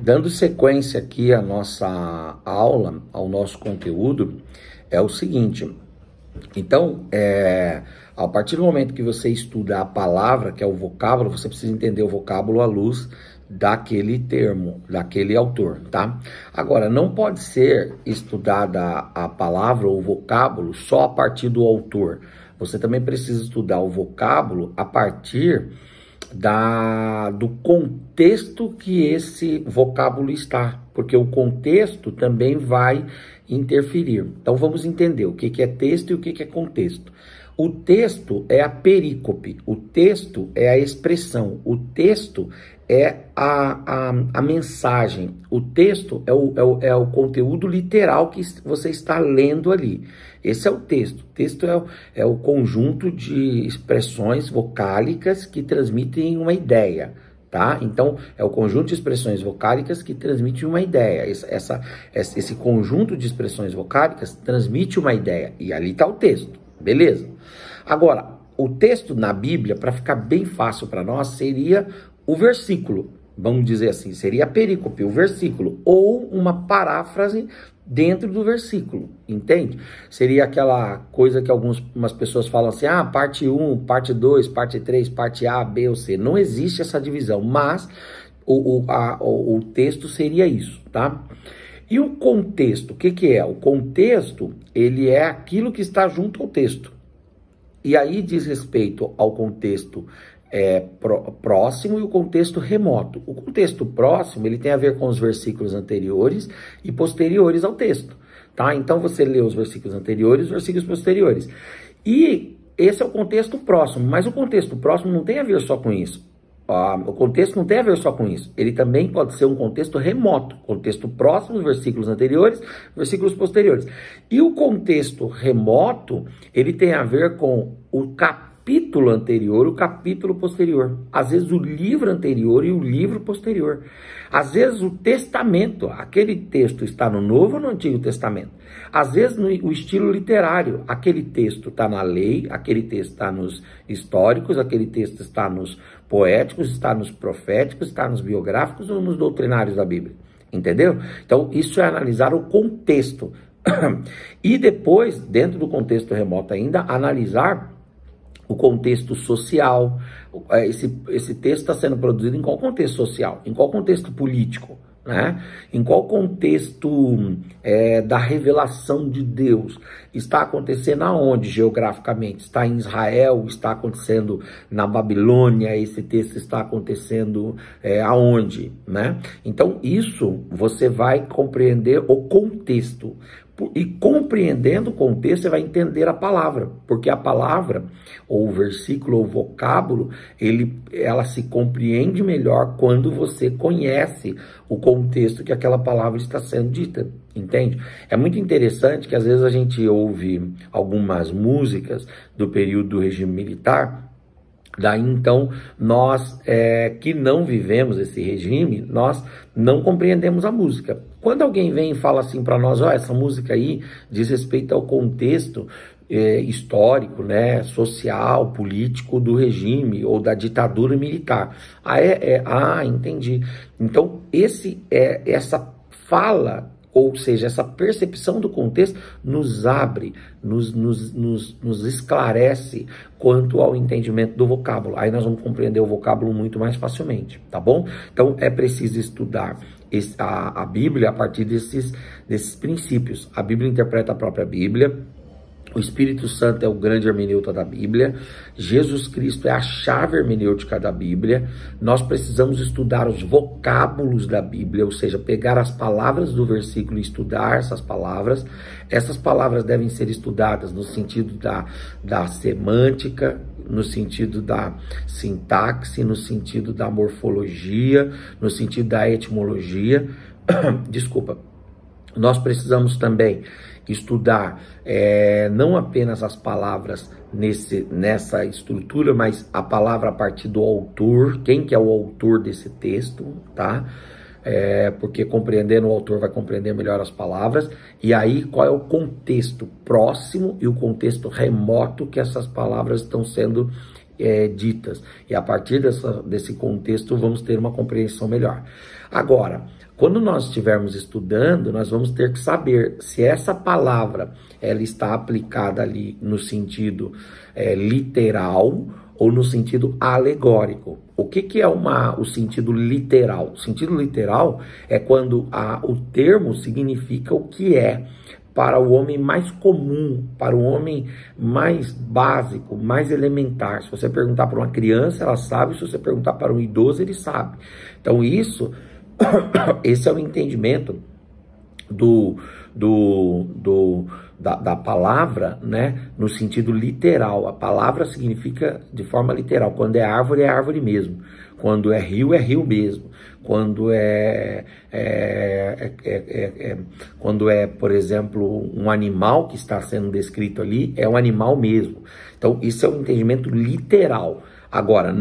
Dando sequência aqui à nossa aula, ao nosso conteúdo, é o seguinte. Então, a partir do momento que você estuda a palavra, que é o vocábulo, você precisa entender o vocábulo à luz daquele termo, daquele autor, tá? Agora, não pode ser estudada a palavra ou o vocábulo só a partir do autor. Você também precisa estudar o vocábulo a partir do contexto que esse vocábulo está, porque o contexto também vai interferir. Então vamos entender o que é texto e o que é contexto. O texto é a perícope, o texto é a expressão, o texto é a mensagem, o texto é o conteúdo literal que você está lendo ali. Esse é o texto. O texto é o conjunto de expressões vocálicas que transmitem uma ideia, tá? Então, é o conjunto de expressões vocálicas que transmite uma ideia. Esse conjunto de expressões vocálicas transmite uma ideia, e ali está o texto, beleza? Agora, o texto na Bíblia, para ficar bem fácil para nós, seria o versículo, vamos dizer assim, seria a perícope, o versículo, ou uma paráfrase dentro do versículo, entende? Seria aquela coisa que algumas pessoas falam assim, parte 1, parte 2, parte 3, parte A, B ou C. Não existe essa divisão, mas o texto seria isso, tá? E o contexto, o que é? O contexto, ele é aquilo que está junto ao texto. E aí diz respeito ao contexto próximo e o contexto remoto. O contexto próximo, ele tem a ver com os versículos anteriores e posteriores ao texto, tá? Então você lê os versículos anteriores e os versículos posteriores. E esse é o contexto próximo, mas o contexto próximo não tem a ver só com isso. O contexto não tem a ver só com isso. Ele também pode ser um contexto remoto, contexto próximo, os versículos anteriores, versículos posteriores. E o contexto remoto, ele tem a ver com o capítulo anterior, o capítulo posterior. Às vezes o livro anterior e o livro posterior. Às vezes o testamento, aquele texto está no Novo ou no Antigo Testamento. Às vezes no estilo literário, aquele texto está na lei, aquele texto está nos históricos, aquele texto está nos poéticos, está nos proféticos, está nos biográficos ou nos doutrinários da Bíblia. Entendeu? Então isso é analisar o contexto. E depois, dentro do contexto remoto ainda, analisar o contexto social. Esse texto está sendo produzido em qual contexto social? Em qual contexto político? Né? Em qual contexto da revelação de Deus? Está acontecendo aonde geograficamente? Está em Israel? Está acontecendo na Babilônia? Esse texto está acontecendo aonde? Né? Então isso você vai compreender o contexto. E compreendendo o contexto, você vai entender a palavra, porque a palavra, ou o versículo, ou o vocábulo, ela se compreende melhor quando você conhece o contexto que aquela palavra está sendo dita, entende? É muito interessante que às vezes a gente ouve algumas músicas do período do regime militar. Daí então, nós que não vivemos esse regime, nós não compreendemos a música. Quando alguém vem e fala assim para nós, essa música aí diz respeito ao contexto histórico, né, social, político do regime ou da ditadura militar. Entendi. Então, essa fala, ou seja, essa percepção do contexto nos abre, nos esclarece quanto ao entendimento do vocábulo. Aí nós vamos compreender o vocábulo muito mais facilmente, tá bom? Então é preciso estudar a Bíblia a partir desses princípios. A Bíblia interpreta a própria Bíblia. O Espírito Santo é o grande hermeneuta da Bíblia. Jesus Cristo é a chave hermenêutica da Bíblia. Nós precisamos estudar os vocábulos da Bíblia, ou seja, pegar as palavras do versículo e estudar essas palavras. Essas palavras devem ser estudadas no sentido da semântica, no sentido da sintaxe, no sentido da morfologia, no sentido da etimologia. Desculpa. Nós precisamos também estudar não apenas as palavras nessa estrutura, mas a palavra a partir do autor, quem que é o autor desse texto, tá? Porque compreendendo o autor vai compreender melhor as palavras. E aí qual é o contexto próximo e o contexto remoto que essas palavras estão sendo ditas. E a partir desse contexto vamos ter uma compreensão melhor. Agora, quando nós estivermos estudando, nós vamos ter que saber se essa palavra ela está aplicada ali no sentido literal ou no sentido alegórico. O que é o sentido literal? O sentido literal é quando o termo significa o que é para o homem mais comum, para o homem mais básico, mais elementar. Se você perguntar para uma criança, ela sabe. Se você perguntar para um idoso, ele sabe. Então esse é o entendimento da palavra, né, no sentido literal. A palavra significa de forma literal. Quando é árvore mesmo. Quando é rio mesmo. Quando por exemplo, um animal que está sendo descrito ali, é um animal mesmo. Então, isso é um entendimento literal. Agora,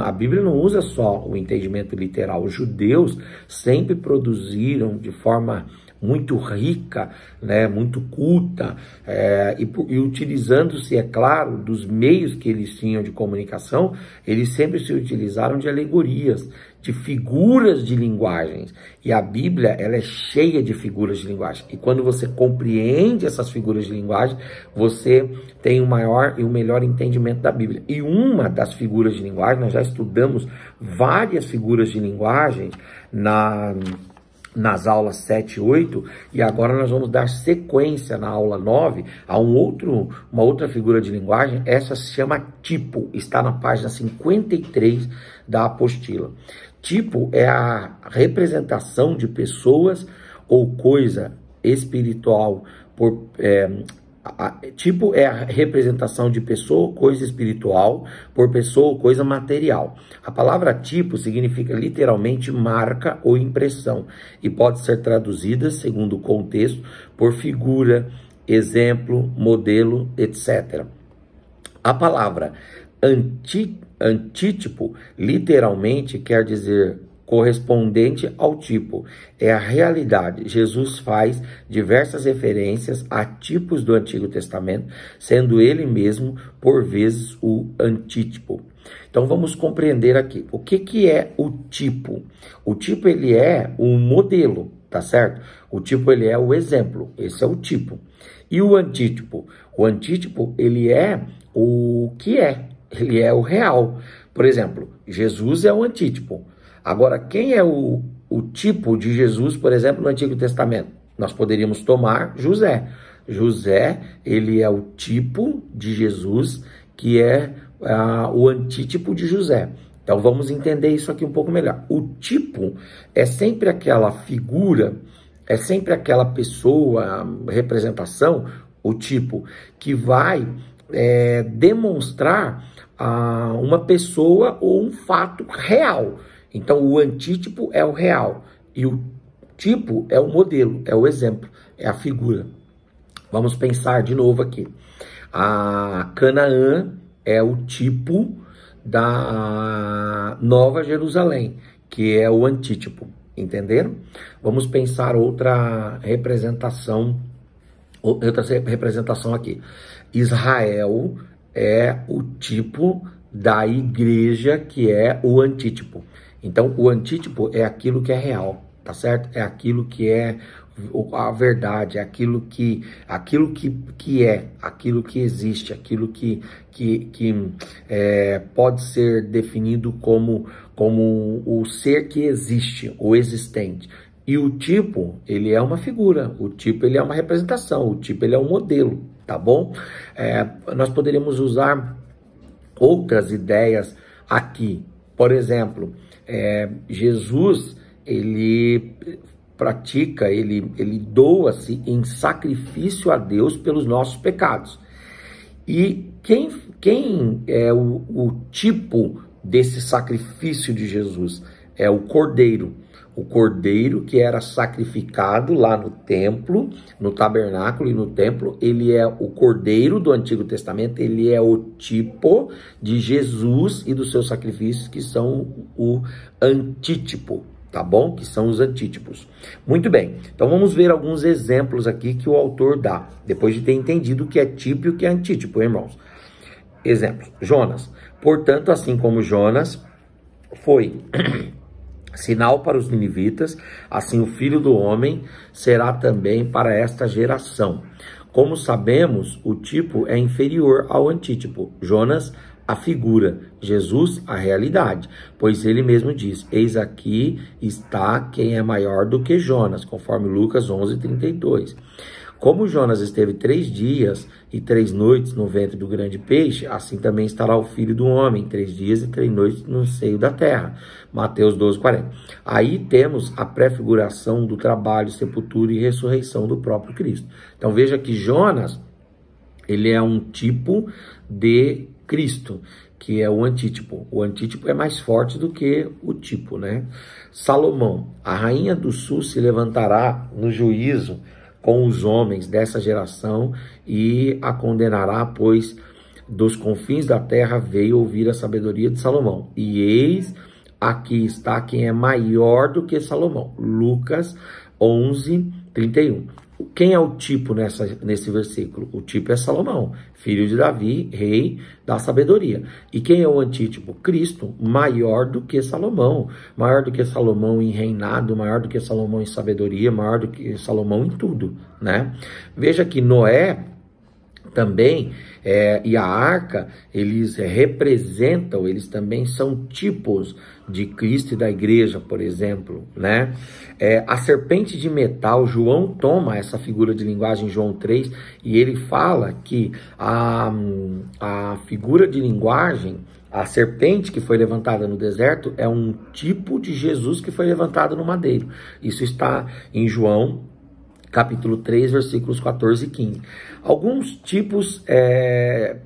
a Bíblia não usa só o entendimento literal. Os judeus sempre produziram de forma muito rica, né, muito culta, e utilizando-se, é claro, dos meios que eles tinham de comunicação, eles sempre se utilizaram de alegorias, de figuras de linguagens. E a Bíblia, ela é cheia de figuras de linguagem. E quando você compreende essas figuras de linguagem, você tem o maior e o melhor entendimento da Bíblia. E uma das figuras de linguagem, nós já estudamos várias figuras de linguagem nas aulas 7 e 8, e agora nós vamos dar sequência na aula 9 a uma outra figura de linguagem. Essa se chama tipo, está na página 53 da apostila. Tipo é a representação de pessoas ou coisa espiritual tipo é a representação de pessoa ou coisa espiritual por pessoa ou coisa material. A palavra tipo significa literalmente marca ou impressão e pode ser traduzida, segundo o contexto, por figura, exemplo, modelo, etc. A palavra antítipo literalmente quer dizer correspondente ao tipo, é a realidade. Jesus faz diversas referências a tipos do Antigo Testamento, sendo ele mesmo, por vezes, o antítipo. Então vamos compreender aqui. O que é o tipo? O tipo, ele é um modelo, tá certo? O tipo, ele é o exemplo. Esse é o tipo. E o antítipo? O antítipo, ele é o que é. Ele é o real. Por exemplo, Jesus é o antítipo. Agora, quem é o tipo de Jesus, por exemplo, no Antigo Testamento? Nós poderíamos tomar José. José, ele é o tipo de Jesus, que é o antítipo de José. Então, vamos entender isso aqui um pouco melhor. O tipo é sempre aquela figura, é sempre aquela pessoa, representação, o tipo, que vai demonstrar uma pessoa ou um fato real. Então, o antítipo é o real e o tipo é o modelo, é o exemplo, é a figura. Vamos pensar de novo aqui. A Canaã é o tipo da Nova Jerusalém, que é o antítipo, entenderam? Vamos pensar outra representação aqui. Israel é o tipo da igreja, que é o antítipo. Então, o antítipo é aquilo que é real, tá certo? É aquilo que é a verdade, é aquilo que é, aquilo que existe, aquilo que pode ser definido como o ser que existe, o existente. E o tipo, ele é uma figura, o tipo, ele é uma representação, o tipo, ele é um modelo, tá bom? Nós poderíamos usar outras ideias aqui. Por exemplo, Jesus, ele pratica, ele doa-se em sacrifício a Deus pelos nossos pecados. E quem é o tipo desse sacrifício de Jesus? É o Cordeiro. O Cordeiro que era sacrificado lá no templo, no tabernáculo e no templo, ele é o Cordeiro do Antigo Testamento, ele é o tipo de Jesus e dos seus sacrifícios, que são o antítipo, tá bom? Que são os antítipos. Muito bem, então vamos ver alguns exemplos aqui que o autor dá, depois de ter entendido o que é tipo e o que é antítipo, irmãos. Exemplos. Jonas. Portanto, assim como Jonas foi sinal para os ninivitas, assim o Filho do Homem será também para esta geração. Como sabemos, o tipo é inferior ao antítipo. Jonas, a figura, Jesus, a realidade. Pois ele mesmo diz, eis aqui está quem é maior do que Jonas, conforme Lucas 11:32. Como Jonas esteve 3 dias e 3 noites no ventre do grande peixe, assim também estará o Filho do Homem, 3 dias e 3 noites no seio da terra. Mateus 12:40. Aí temos a prefiguração do trabalho, sepultura e ressurreição do próprio Cristo. Então veja que Jonas, ele é um tipo de Cristo, que é o antítipo. O antítipo é mais forte do que o tipo, né? Salomão, a rainha do sul se levantará no juízo com os homens dessa geração e a condenará, pois dos confins da terra veio ouvir a sabedoria de Salomão. E eis, aqui está quem é maior do que Salomão. Lucas 11:31. Quem é o tipo nesse versículo? O tipo é Salomão, filho de Davi, rei da sabedoria. E quem é o antítipo? Cristo, maior do que Salomão. Maior do que Salomão em reinado, maior do que Salomão em sabedoria, maior do que Salomão em tudo, né? Veja que Noé também e a arca, eles representam, eles também são tipos de Cristo e da igreja, por exemplo, né? A serpente de metal, João toma essa figura de linguagem em João 3 e ele fala que a figura de linguagem, a serpente que foi levantada no deserto é um tipo de Jesus que foi levantado no madeiro. Isso está em João capítulo 3, versículos 14 e 15. Alguns tipos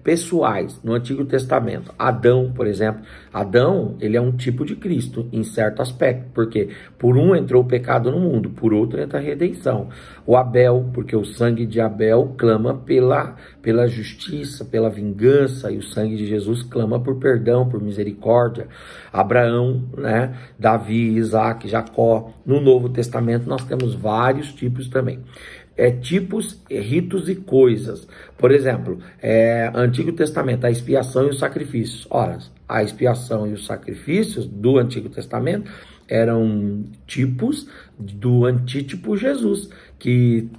pessoais no Antigo Testamento. Adão, por exemplo. Adão, ele é um tipo de Cristo, em certo aspecto. Porque por um entrou o pecado no mundo, por outro entra a redenção. O Abel, porque o sangue de Abel clama pela justiça, pela vingança, e o sangue de Jesus clama por perdão, por misericórdia. Abraão, né? Davi, Isaac, Jacó. No Novo Testamento nós temos vários tipos também. Tipos, ritos e coisas. Por exemplo, Antigo Testamento, a expiação e os sacrifícios. Ora, a expiação e os sacrifícios do Antigo Testamento eram tipos do antítipo Jesus, que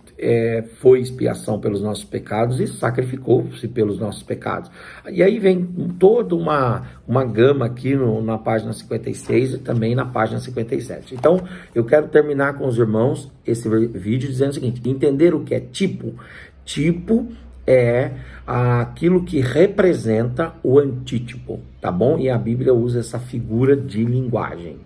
foi expiação pelos nossos pecados e sacrificou-se pelos nossos pecados. E aí vem toda uma gama aqui na página 56 e também na página 57. Então, eu quero terminar com os irmãos esse vídeo dizendo o seguinte: entender o que é tipo? Tipo é aquilo que representa o antítipo, tá bom? E a Bíblia usa essa figura de linguagem.